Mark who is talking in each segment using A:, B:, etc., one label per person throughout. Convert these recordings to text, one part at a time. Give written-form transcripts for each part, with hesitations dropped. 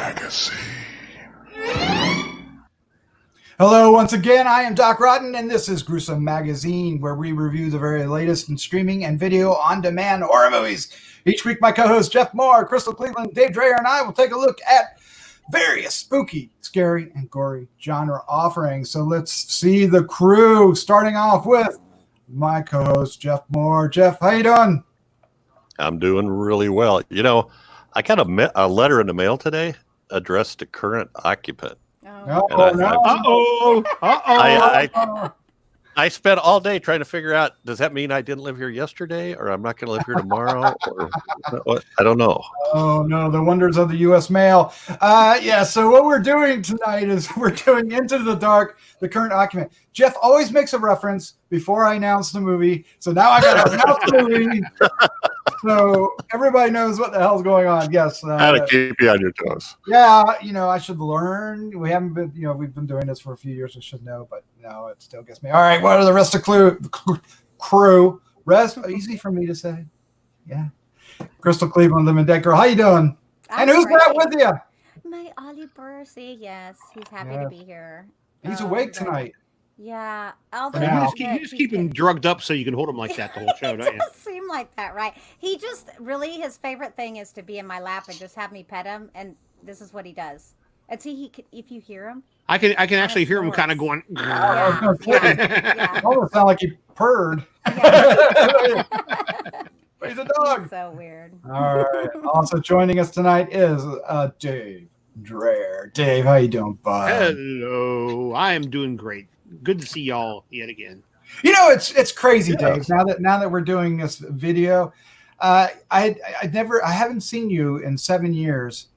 A: Magazine.
B: Hello, once again, I am Doc Rotten, and this is Gruesome Magazine, where we review the very latest in streaming and video on-demand horror movies. Each week, my co-hosts Jeff Moore, Crystal Cleveland, Dave Dreyer, and I will take a look at various spooky, scary, and gory genre offerings. So let's see the crew, starting off with my co-host Jeff Moore. Jeff, how you doing?
C: I'm doing really well. You know, I got a letter in the mail today addressed to Current Occupant. I spent all day trying to figure out, does that mean I didn't live here yesterday, or I'm not going to live here tomorrow, or what? I don't know.
B: Oh, no, the wonders of the U.S. mail. So what we're doing tonight is we're doing Into the Dark, the Current Occupant. Jeff always makes a reference before I announce the movie, so now I got to announce the movie. So everybody knows what the hell's going on. Yes.
C: How to keep you on your toes.
B: Yeah, I should learn. We haven't been, we've been doing this for a few years. I should know, but no, it still gets me. All right, what are the rest of the crew? Easy for me to say. Yeah. Crystal Cleveland, Living Dead Girl. How you doing? And who's that with you?
D: My Ollie Percy. Yes, he's happy to be here.
B: He's awake tonight.
D: Yeah.
E: You just keep him drugged up so you can hold him like that the whole show, don't you?
D: It does seem like that, right? He just really, his favorite thing is to be in my lap and just have me pet him, and this is what he does. And see, if you hear him,
E: I can actually hear him kind of going.
D: Yeah.
B: Almost sound like he purred.
D: Yeah.
B: He's a dog.
D: He's so weird.
B: All right. Also joining us tonight is Dave Dreyer. Dave, how you doing, bud?
E: Hello, I am doing great. Good to see y'all yet again.
B: It's crazy, Dave. Now that we're doing this video, I haven't seen you in 7 years,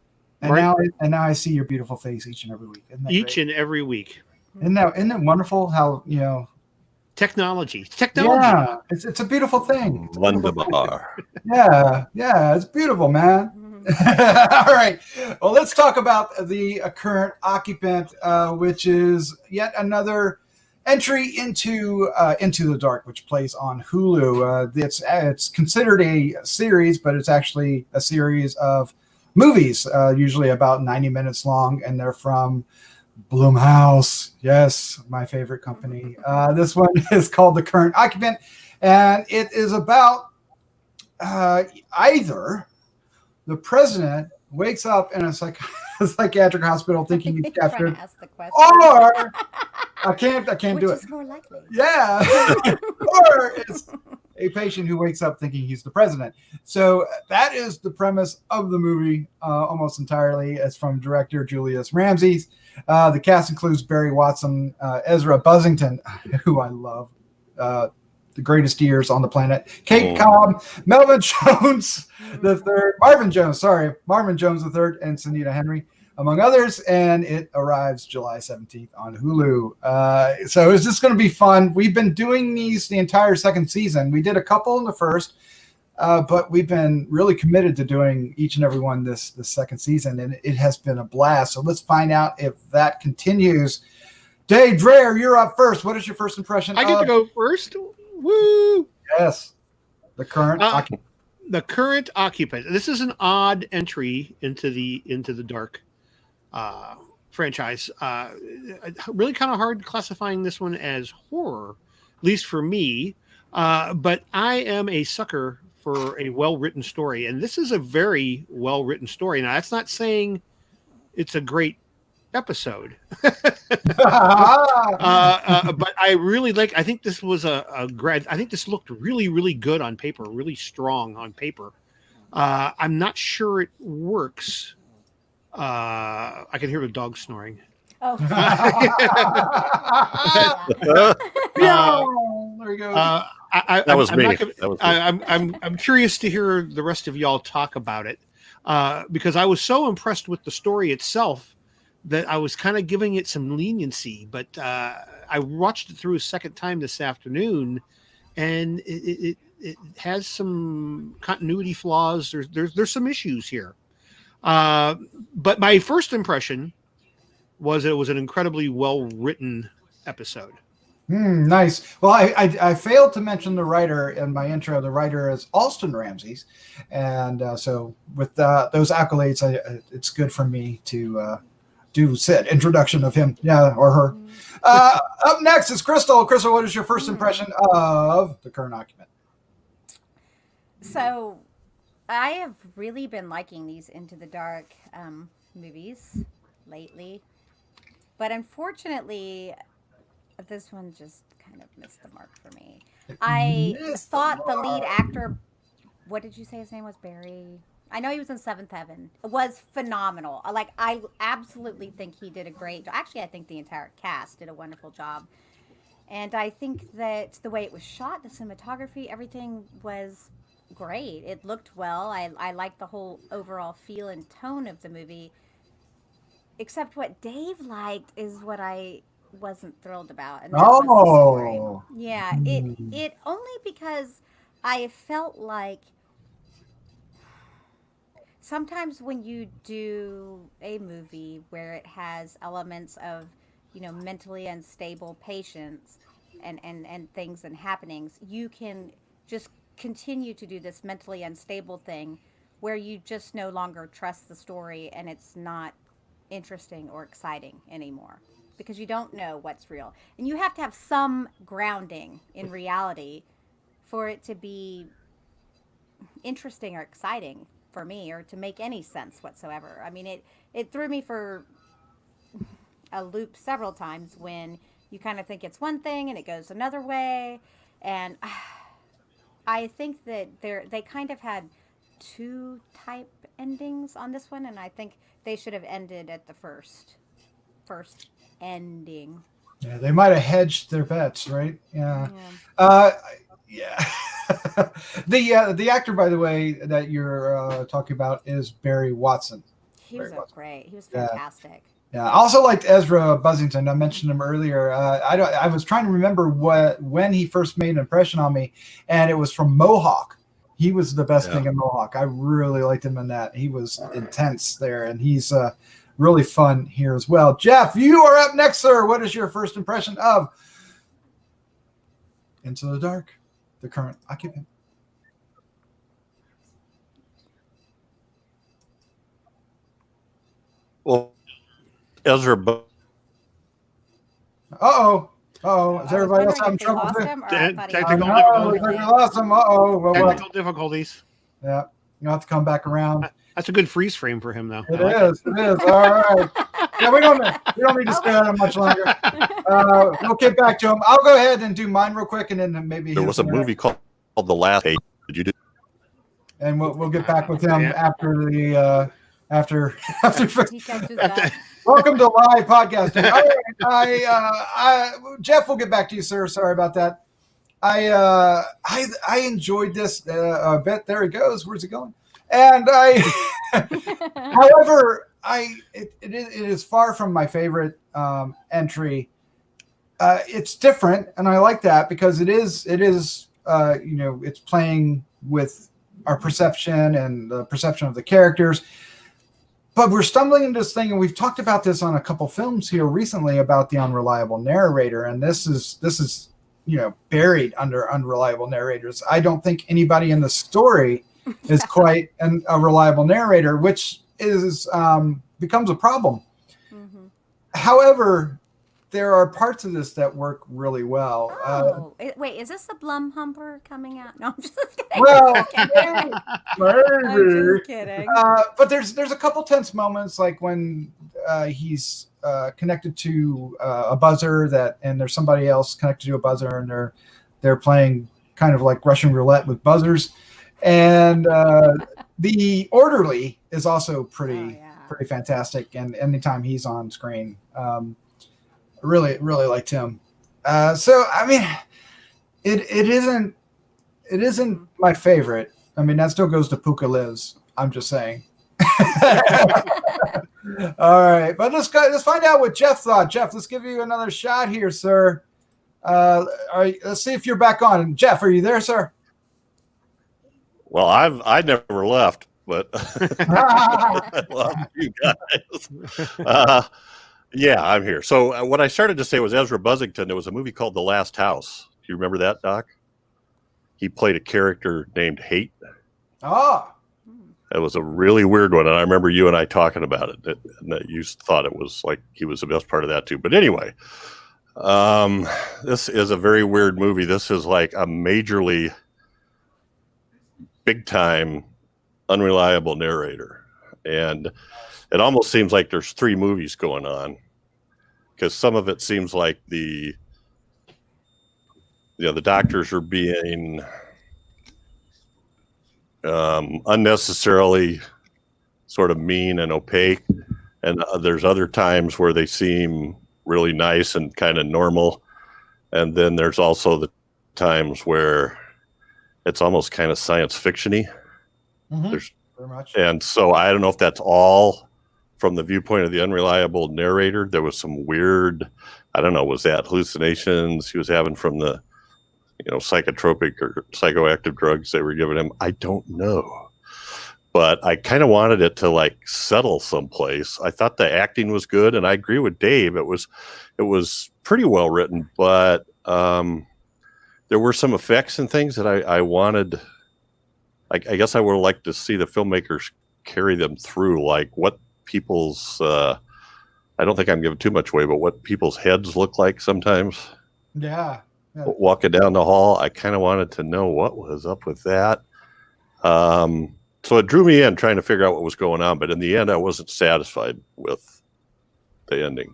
B: and
E: right.
B: now I see your beautiful face each and every week.
E: And every week.
B: Isn't that wonderful? How
E: technology.
B: Yeah, it's a beautiful thing.
C: Wonderbar.
B: Yeah, it's beautiful, man. All right. Well, let's talk about the Current Occupant, which is yet another entry into the Dark, which plays on Hulu. It's considered a series, but it's actually a series of movies, usually about 90 minutes long, and they're from Blumhouse. Yes, my favorite company. This one is called The Current Occupant, and it is about either the president wakes up in a psychiatric hospital thinking he's captured, or I can't do it.
D: Which is more likely?
B: Yeah, or it's a patient who wakes up thinking he's the president. So that is the premise of the movie, almost entirely. It's from director Julius Ramsay. The cast includes Barry Watson, Ezra Buzzington, who I love. The greatest ears on the planet. Kate Cobb, Marvin Jones III, and Sonita Henry, among others. And it arrives July 17th on Hulu. So it's just going to be fun. We've been doing these the entire second season. We did a couple in the first, but we've been really committed to doing each and every one this second season, and it has been a blast. So let's find out if that continues. Dave Dreyer, you're up first. What is your first impression?
E: I get to go first. Woo!
B: Yes, the Current Occupant.
E: The Current Occupant. This is an odd entry into the Dark franchise. Really kind of hard classifying this one as horror, at least for me. But I am a sucker for a well-written story, and this is a very well-written story. Now, that's not saying it's a great episode. But I really I think this was I think this looked really, really good on paper, really strong on paper. I'm not sure it works. I can hear the dog snoring.
D: Oh.
B: There you go.
C: That was me.
E: I'm curious to hear the rest of y'all talk about it, because I was so impressed with the story itself that I was kind of giving it some leniency, but I watched it through a second time this afternoon, and it has some continuity flaws. There's some issues here, but my first impression was it was an incredibly well written episode.
B: Nice. Well, I failed to mention the writer in my intro. The writer is Alston Ramsay, and so with those accolades, it's good for me to do said introduction of him, or her. Up next is Crystal. Crystal, what is your first impression of The Current Occupant?
D: So, I have really been liking these Into the Dark movies lately, but unfortunately, this one just kind of missed the mark for me. I thought the lead actor, what did you say his name was? Barry? I know he was in Seventh Heaven. It was phenomenal. Like, I absolutely think he did a great job. Actually, I think the entire cast did a wonderful job. And I think that the way it was shot, the cinematography, everything was great. It looked well. I liked the whole overall feel and tone of the movie. Except what Dave liked is what I wasn't thrilled about, and that was the story. Yeah, it only because I felt like sometimes when you do a movie where it has elements of, mentally unstable patients and things and happenings, you can just continue to do this mentally unstable thing where you just no longer trust the story and it's not interesting or exciting anymore, because you don't know what's real. And you have to have some grounding in reality for it to be interesting or exciting for me, or to make any sense whatsoever. I mean, it threw me for a loop several times when you kind of think it's one thing and it goes another way. And I think that they kind of had two type endings on this one, and I think they should have ended at the first ending.
B: Yeah, they might have hedged their bets, right? Yeah. The actor, by the way, that you're talking about is Barry Watson.
D: He was great. He was fantastic.
B: Yeah. I also liked Ezra Buzzington. I mentioned him earlier. I was trying to remember when he first made an impression on me, and it was from Mohawk. He was the best thing in Mohawk. I really liked him in that. He was intense there, and he's really fun here as well. Jeff, you are up next, sir. What is your first impression of Into the Dark, The Current Occupant?
C: Well, Ezra.
B: Is everybody else having trouble?
E: Technical difficulties.
B: Yeah, you have to come back around.
E: That's a good freeze frame for him, though.
B: It is. All right. Yeah, we don't need to stare at him much longer. We'll get back to him. I'll go ahead and do mine real quick, and then maybe
C: There was a movie called The Last Page. Did you do?
B: And we'll get back with him after the after. Welcome to live podcasting. All right, Jeff, we'll get back to you, sir. Sorry about that. I enjoyed this a bit. There he goes. Where's he going? And however, it is far from my favorite entry. It's different, and I like that because it is it's playing with our perception and the perception of the characters. But we're stumbling into this thing, and we've talked about this on a couple films here recently about the unreliable narrator, and this is buried under unreliable narrators. I don't think anybody in the story is quite a reliable narrator, which is becomes a problem. Mm-hmm. However, there are parts of this that work really well.
D: Wait, is this a Blumhumper coming out? No, I'm just kidding.
B: Well,
D: maybe. I'm just kidding.
B: But there's a couple tense moments, like when he's connected to a buzzer and there's somebody else connected to a buzzer, and they're playing kind of like Russian roulette with buzzers. And the orderly is also pretty fantastic, and anytime he's on screen, really liked him. So I mean, it isn't my favorite. I mean, that still goes to Puka Lives. I'm just saying. All right, but let's find out what Jeff thought. Jeff, let's give you another shot here, sir. Let's see if you're back on. Jeff, are you there, sir?
C: Well, I never left, but I love you guys. Yeah, I'm here. So what I started to say was Ezra Buzzington. There was a movie called The Last House. Do you remember that, Doc? He played a character named Hate.
B: Ah,
C: It was a really weird one, and I remember you and I talking about it. And that you thought it was like he was the best part of that too. But anyway, this is a very weird movie. This is like a majorly big time unreliable narrator, and it almost seems like there's 3 movies going on, because some of it seems like the doctors are being unnecessarily sort of mean and opaque, and there's other times where they seem really nice and kind of normal, and then there's also the times where it's almost kind of science fiction-y. There's
B: very much.
C: And so I don't know if that's all from the viewpoint of the unreliable narrator. There was some weird, I don't know, was that hallucinations he was having from the, psychotropic or psychoactive drugs they were giving him? I don't know. But I kind of wanted it to like settle someplace. I thought the acting was good, and I agree with Dave. It was pretty well written, but there were some effects and things that I wanted. I guess I would like to see the filmmakers carry them through, like what people's, I don't think I'm giving too much away, but what people's heads look like sometimes.
B: Yeah.
C: Walking down the hall, I kind of wanted to know what was up with that. So it drew me in trying to figure out what was going on, but in the end, I wasn't satisfied with the ending.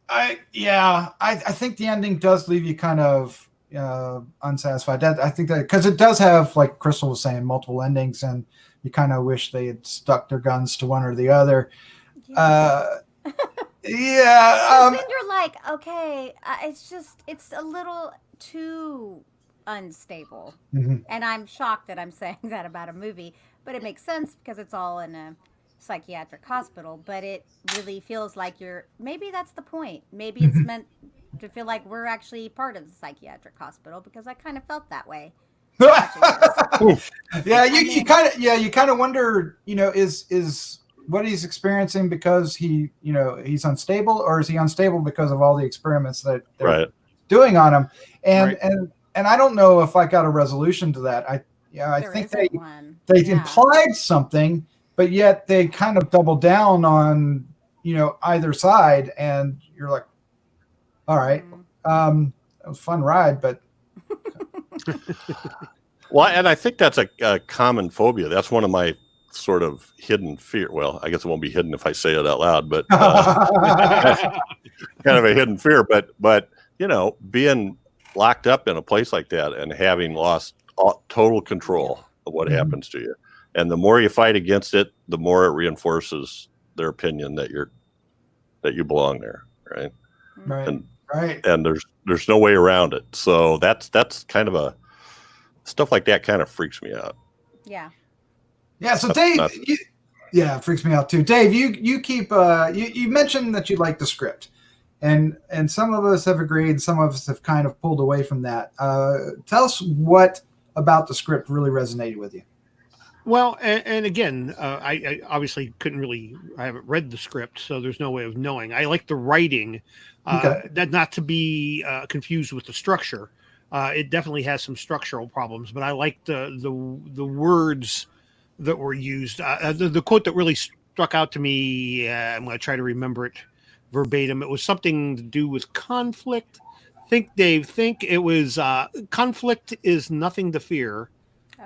B: I think the ending does leave you kind of unsatisfied. I think that because it does have, like Crystal was saying, multiple endings, and you kind of wish they had stuck their guns to one or the other.
D: Then you're like, okay, it's a little too unstable. And I'm shocked that I'm saying that about a movie, but it makes sense because it's all in a psychiatric hospital. But it really feels like maybe that's the point. Maybe it's meant to feel like we're actually part of the psychiatric hospital, because I kind of felt that way.
B: You kind of wonder, is what he's experiencing because he's unstable, or is he unstable because of all the experiments that they're doing on him? And I don't know if I got a resolution to that. I think they implied something, but yet they kind of doubled down on either side, and you're like, all right, it was a fun ride, but
C: well, and I think that's a common phobia. That's one of my sort of hidden fear. Well, I guess it won't be hidden if I say it out loud, but kind of a hidden fear. But being locked up in a place like that and having lost total control of what happens to you, and the more you fight against it, the more it reinforces their opinion that you belong there, right? And there's no way around it. So that's kind of stuff like that kind of freaks me out.
B: Yeah. So Dave, it freaks me out too. Dave, you keep you mentioned that you like the script, and some of us have agreed, some of us have kind of pulled away from that. Tell us what about the script really resonated with you.
E: Well, and again, I obviously I haven't read the script, so there's no way of knowing. I like the writing, that not to be confused with the structure. It definitely has some structural problems, but I like the words that were used. The quote that really struck out to me, I'm going to try to remember it verbatim. It was something to do with conflict. Think it was conflict is nothing to fear.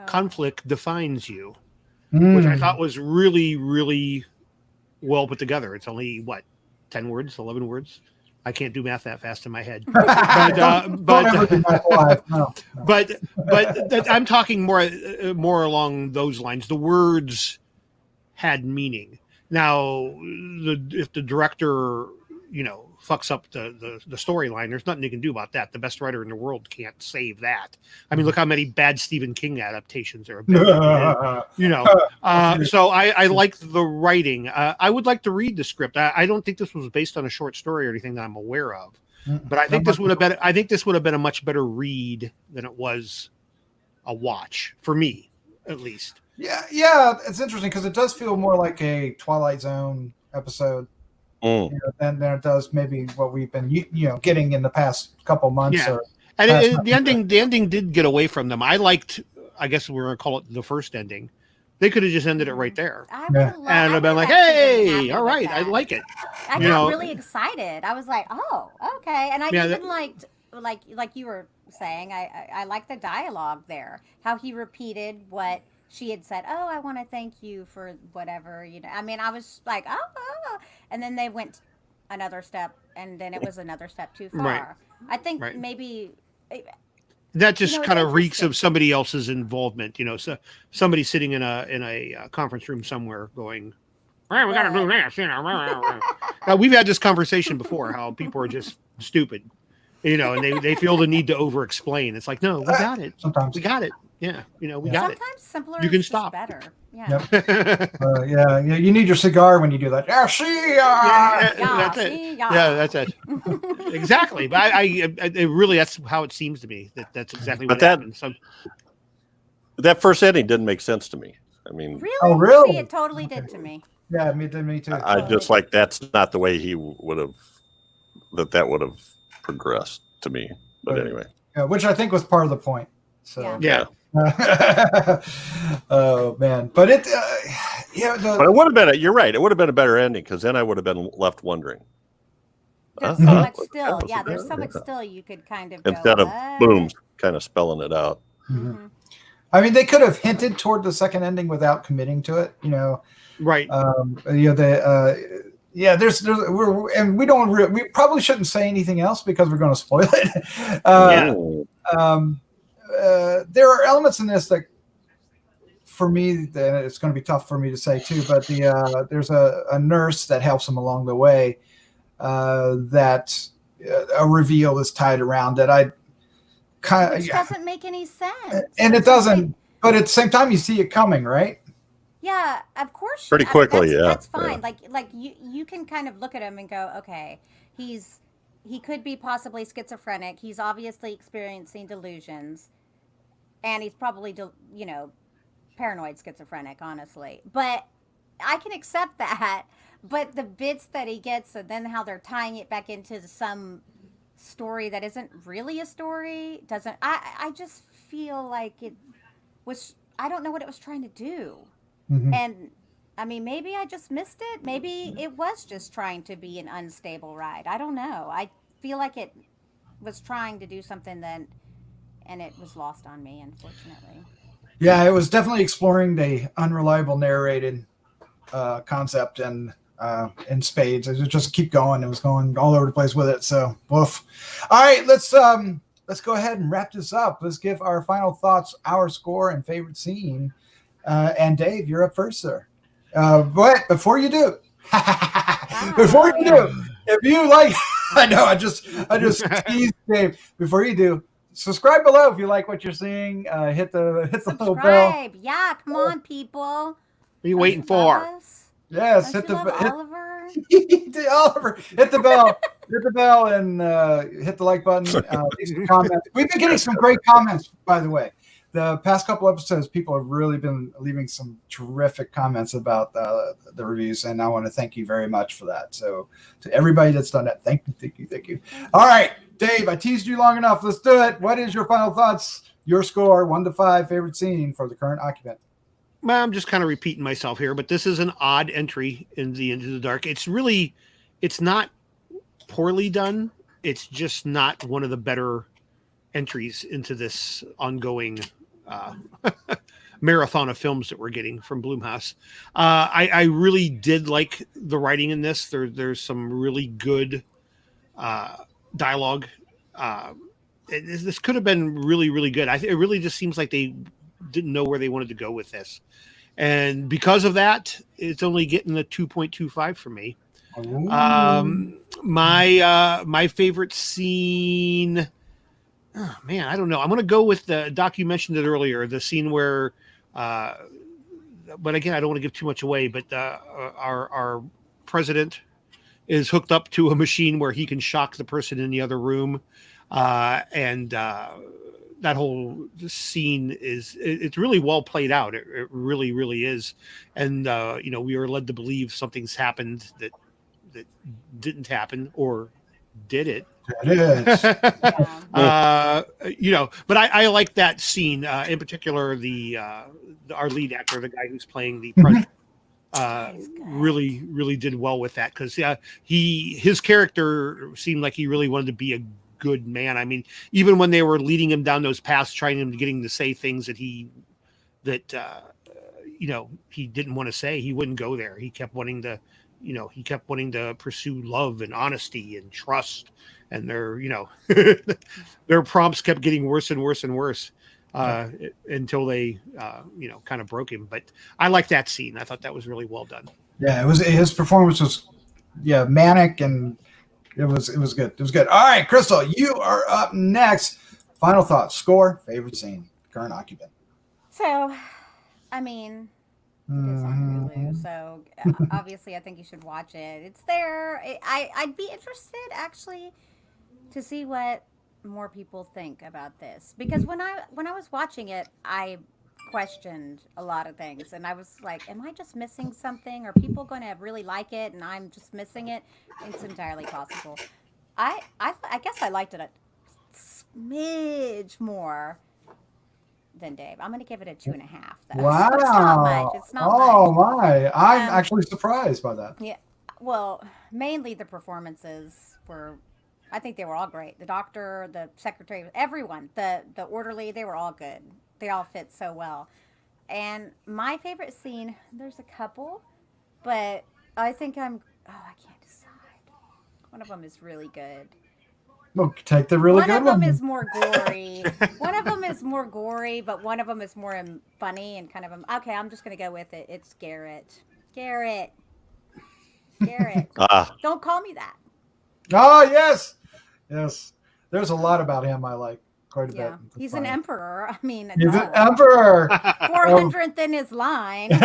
E: Conflict defines you, which I thought was really, really well put together. It's only 10 words, 11 words. I can't do math that fast in my head. But I'm talking more along those lines. The words had meaning. Now, if the director, fucks up the storyline, there's nothing you can do about that. The best writer in the world can't save that. I mean, look how many bad Stephen King adaptations there have been. So I like the writing. I would like to read the script. I don't think this was based on a short story or anything that I'm aware of, but I think this would have been a much better read than it was a watch for me, at least.
B: Yeah, it's interesting because it does feel more like a Twilight Zone episode. than it does maybe what we've been getting in the past couple months.
E: Yeah.
B: Or
E: And the ending did get away from them. I guess we're gonna call it the first ending. They could have just ended it right there. And I've been like, hey, all right, I like it.
D: I got really excited. I was like, oh, okay. And I even liked, like you were saying, I liked the dialogue there. How he repeated what she had said. Oh, I want to thank you for whatever, I mean, I was like, oh. And then they went another step, and then it was another step too far.
E: Right.
D: I think maybe...
E: That just kind of reeks of somebody else's involvement, so somebody sitting in a conference room somewhere going, well, we got to do this, Now, we've had this conversation before, how people are just stupid, and they feel the need to over-explain. It's like, no, we got it.
B: Sometimes
E: we got it. Yeah, we got it.
D: Sometimes simpler.
E: You can
D: is
E: stop.
D: Better. Yeah.
B: Yep. You need your cigar when you do that. That's
E: it. Yeah, that's it. Exactly. But it really, that's how it seems to me. That's exactly what happened. So
C: that first ending didn't make sense to me. I mean,
D: really?
B: Oh, really?
D: See, it totally did to me.
B: Yeah, me too.
C: I just like that's not the way he would have that would have progressed to me. But anyway,
B: which I think was part of the point. So
E: yeah.
B: Oh man, but it,
C: but it would have been. You're right. It would have been a better ending because then I would have been left wondering.
D: There's so much still. Yeah, there's so much still you could kind of
C: instead of boom, kind of spelling it out.
B: Mm-hmm. I mean, they could have hinted toward the second ending without committing to it.
E: Right.
B: There's we probably shouldn't say anything else because we're going to spoil it. There are elements in this that, for me, it's going to be tough for me to say too. But there's a nurse that helps him along the way. That a reveal is tied around that I kind of
D: doesn't make any sense,
B: and it doesn't. But at the same time, you see it coming, right?
D: Yeah, of course.
C: Pretty quickly,
D: that's fine. Yeah. Like you can kind of look at him and go, okay, he could be possibly schizophrenic. He's obviously experiencing delusions, and he's probably paranoid schizophrenic, honestly. But I can accept that. But the bits that he gets, and then how they're tying it back into some story that isn't really a story, doesn't. I just feel like it was. I don't know what it was trying to do.
B: Mm-hmm.
D: And I mean, maybe I just missed it. Maybe it was just trying to be an unstable ride. I don't know. I feel like it was trying to do something and it was lost on me, unfortunately.
B: Yeah, it was definitely exploring the unreliable narrated concept and in spades. It just keep going. It was going all over the place with it. So, woof. All right, let's go ahead and wrap this up. Let's give our final thoughts, our score, and favorite scene. And Dave, you're up first, sir. But before you do, if you like, I know I just teased Dave. Before you do, subscribe below if you like what you're seeing. Hit the little bell.
D: Yeah, come on, people.
E: What are you waiting for?
B: Yes,
D: hit Oliver.
B: Oliver, hit the bell. Hit the bell and hit the like button. Leave some comments. We've been getting some great comments, by the way. The past couple episodes, people have really been leaving some terrific comments about the reviews, and I want to thank you very much for that. So to everybody that's done that, thank you. All right, Dave, I teased you long enough. Let's do it. What is your final thoughts? Your score, 1 to 5, favorite scene for the current occupant?
E: Well, I'm just kind of repeating myself here, but this is an odd entry in the Into the Dark. It's not poorly done. It's just not one of the better entries into this ongoing marathon of films that we're getting from Blumhouse. I really did like the writing in this. There's some really good dialogue. This could have been really, really good. It really just seems like they didn't know where they wanted to go with this. And because of that, it's only getting a 2.25 from me. My favorite scene... Oh, man, I don't know. I'm going to go with Doc, you mentioned it earlier, the scene where, but again, I don't want to give too much away, but our president is hooked up to a machine where he can shock the person in the other room. And that whole scene it's really well played out. It really, really is. And, we are led to believe something's happened that that didn't happen, or did it?
B: It is.
E: But I like that scene in particular. Our lead actor, the guy who's playing the president, really did well with that, because his character seemed like he really wanted to be a good man. I mean, even when they were leading him down those paths, trying him to getting to say things that he didn't want to say, he wouldn't go there. He kept wanting to, pursue love and honesty and trust. And their prompts kept getting worse and worse and worse until they, kind of broke him. But I like that scene. I thought that was really well done.
B: Yeah, it was. His performance was, manic, and it was good. It was good. All right, Crystal, you are up next. Final thoughts, score, favorite scene, Current Occupant.
D: So, I mean, it is on Hulu, so obviously I think you should watch it. It's there. I'd be interested, actually, to see what more people think about this, because when I was watching it, I questioned a lot of things, and I was like, am I just missing something? Are people going to really like it and I'm just missing it? It's entirely possible. I guess I liked it a smidge more than Dave. I'm going to give it a 2.5. Though.
B: Wow.
D: It's not much. It's not much.
B: Oh my. I'm actually surprised by that.
D: Yeah. Well, mainly the performances were, I think they were all great. The doctor, the secretary, everyone, the orderly, they were all good. They all fit so well. And my favorite scene, there's a couple, but I think I can't decide. One of them is really good.
B: Well, take the really good one.
D: One of them is more gory. One of them is more gory, but one of them is more funny and kind of, okay, I'm just going to go with it. It's Garrett. Garrett. Don't call me that.
B: Oh, yes. Yes. There's a lot about him I like quite a bit.
D: He's an emperor. I mean,
B: he's an emperor.
D: 400th in his line.
B: You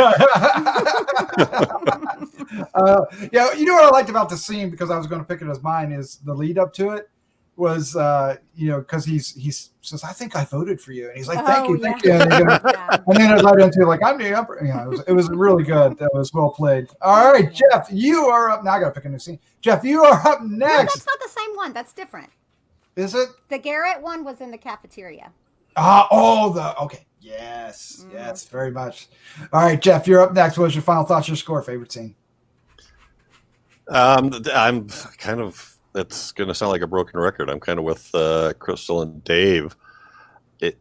B: know what I liked about the scene, because I was going to pick it as mine, is the lead up to it was, because he says, I think I voted for you. And he's like, thank you. And then it led into like, I'm the emperor. It was really good. That was well played. All right, Jeff, you are up. Now I got to pick a new scene. Jeff, you are up next.
D: No, that's not the same one. That's different.
B: Is it?
D: The Garrett one was in the cafeteria.
B: Okay. Yes, yes, very much. All right, Jeff, you're up next. What's your final thoughts, your score, favorite scene?
C: I'm kind of, it's going to sound like a broken record. I'm kind of with Crystal and Dave. It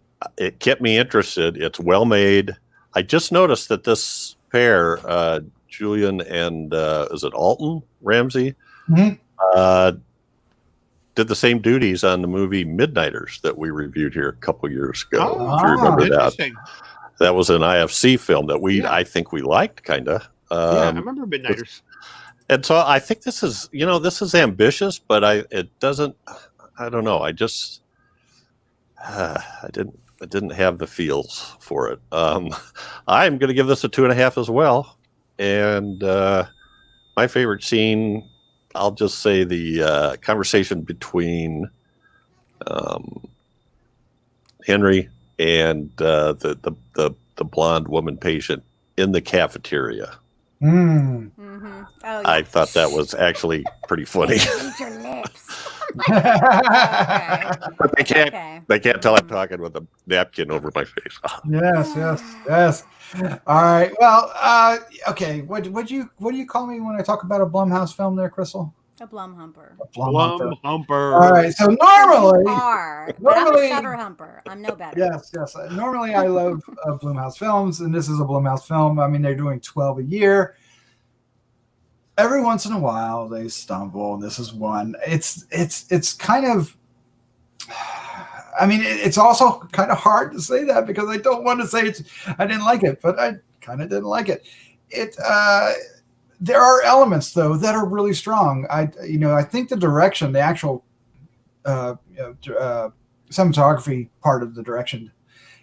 C: kept me interested. It's well made. I just noticed that this pair, Julian and is it Alton Ramsay, did the same duties on the movie Midnighters that we reviewed here a couple years ago. If you remember that. That was an IFC film that I think we liked, kind of.
E: I remember Midnighters.
C: And so I think this is ambitious, but I don't know. I didn't have the feels for it. I'm going to give this a 2.5 as well. And my favorite scene, I'll just say the conversation between Henry and the blonde woman patient in the cafeteria.
D: Mm-hmm. Oh, yeah.
C: I thought that was actually pretty funny.
D: Eat your lips.
C: But they can't tell I'm talking with a napkin over my face.
B: Yes. All right. Well, okay. What do you call me when I talk about a Blumhouse film there, Crystal?
D: A Blumhumper.
E: Blumhumper.
B: All right. So normally,
D: but I'm a Shutter Humper. I'm no better.
B: Yes. Normally, I love Blumhouse films, and this is a Blumhouse film. I mean, they're doing 12 a year. Every once in a while, they stumble, and this is one. It's kind of. I mean, it's also kind of hard to say that, because I don't want to say I didn't like it, but I kind of didn't like it. There are elements, though, that are really strong. I think the direction, the actual cinematography part of the direction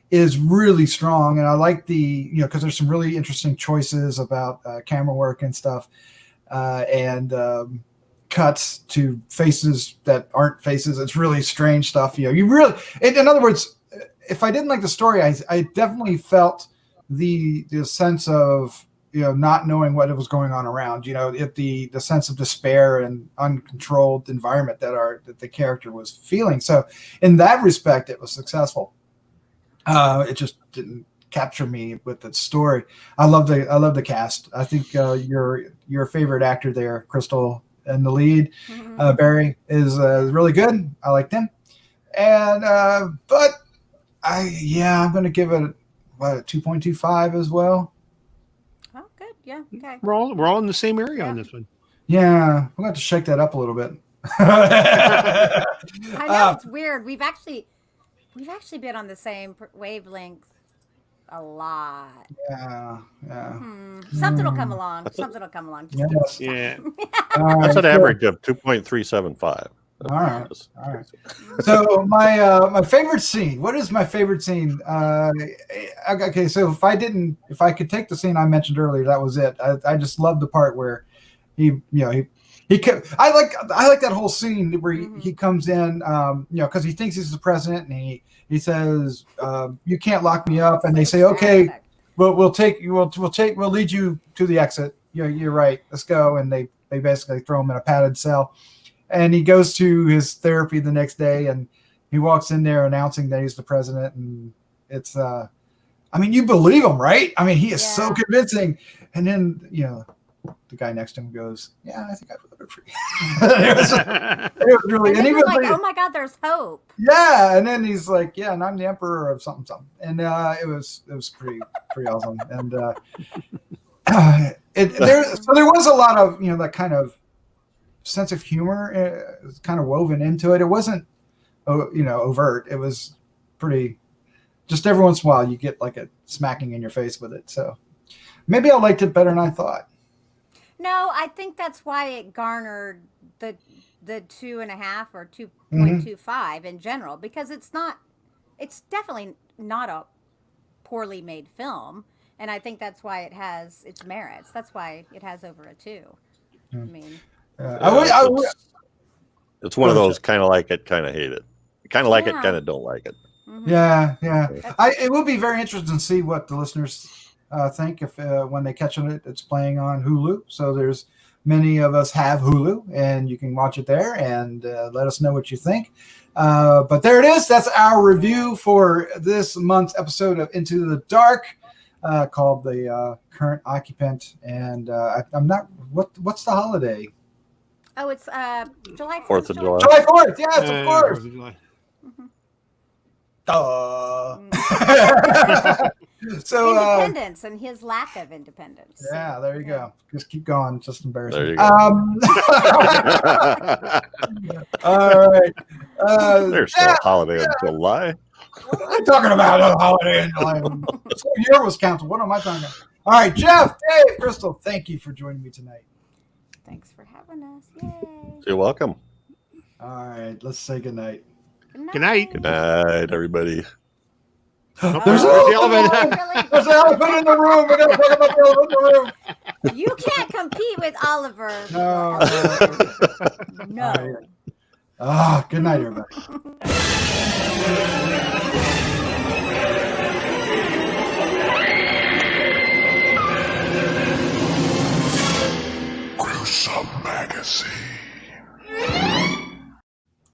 B: is really strong. And I like because there's some really interesting choices about camera work and stuff, and cuts to faces that aren't faces. It's really strange stuff. In other words, if I didn't like the story, I definitely felt the sense of, not knowing what was going on around, the sense of despair and uncontrolled environment that the character was feeling. So in that respect, it was successful. It just didn't capture me with the story. I love the cast. I think your favorite actor there, Crystal, in the lead, Barry, is really good. I liked him. And but I'm going to give it a 2.25 as well.
D: Oh, good. Yeah. Okay.
E: We're all in the same area on this one.
B: Yeah, we're going to have to shake that up a little bit.
D: I know it's weird. We've actually been on the same wavelength a lot.
B: Yeah.
D: Something will come along. Something will come along.
B: Yes.
E: Yeah.
C: That's an average of 2.375.
B: All right. So my favorite scene. What is my favorite scene? Okay, so if I could take the scene I mentioned earlier, that was it. I just love the part where he kept, I like that whole scene where he comes in, because he thinks he's the president, and he says, "You can't lock me up," and they say, "Okay, we'll lead you to the exit. You're right. Let's go." And they basically throw him in a padded cell. And he goes to his therapy the next day, and he walks in there announcing that he's the president. And it's, you believe him, right? I mean, he is so convincing. And then, the guy next to him goes, "Yeah, I think I voted for you." it was really,
D: and he was like, "Oh my God, there's hope."
B: Yeah. And then he's like, "Yeah, and I'm the emperor of something. And it was pretty awesome. And there was a lot of, that kind of sense of humor kind of woven into it. It wasn't overt. It was pretty, just every once in a while you get like a smacking in your face with it. So maybe I liked it better than I thought.
D: No, I think that's why it garnered the 2.5 or 2.25 in general, because it's definitely not a poorly made film, and I think that's why it has its merits. That's why it has over a 2. I mean,
C: it's one of those kind of like it, kind of hate it. Kind of like it, kind of don't like it.
B: Yeah. It will be very interesting to see what the listeners think if when they catch it. It's playing on Hulu, so there's many of us have Hulu, and you can watch it there and let us know what you think. But there it is. That's our review for this month's episode of Into the Dark, called the Current Occupant. And I'm not. What's the holiday?
D: Oh, it's July 4th.
C: 4th of July.
B: July 4th. Yes, of course.
E: 4th of July.
B: So
D: independence and his lack of independence.
B: Yeah, there you go. Just keep going. Just embarrassing.
C: There you go.
B: All right.
C: There's no holiday in July.
B: What am I talking about? A holiday in July. This whole year was canceled. What am I talking about? All right, Jeff, Dave, Crystal, thank you for joining me tonight.
D: Thanks for having us. Yay.
C: You're welcome.
B: All right, let's say goodnight.
E: Good night.
C: Good night, everybody.
B: There's
E: the elephant.
B: There's an elephant in the room. We're going to talk about the elephant in the room.
D: You can't compete with Oliver.
B: No.
D: No.
B: Good night, everybody.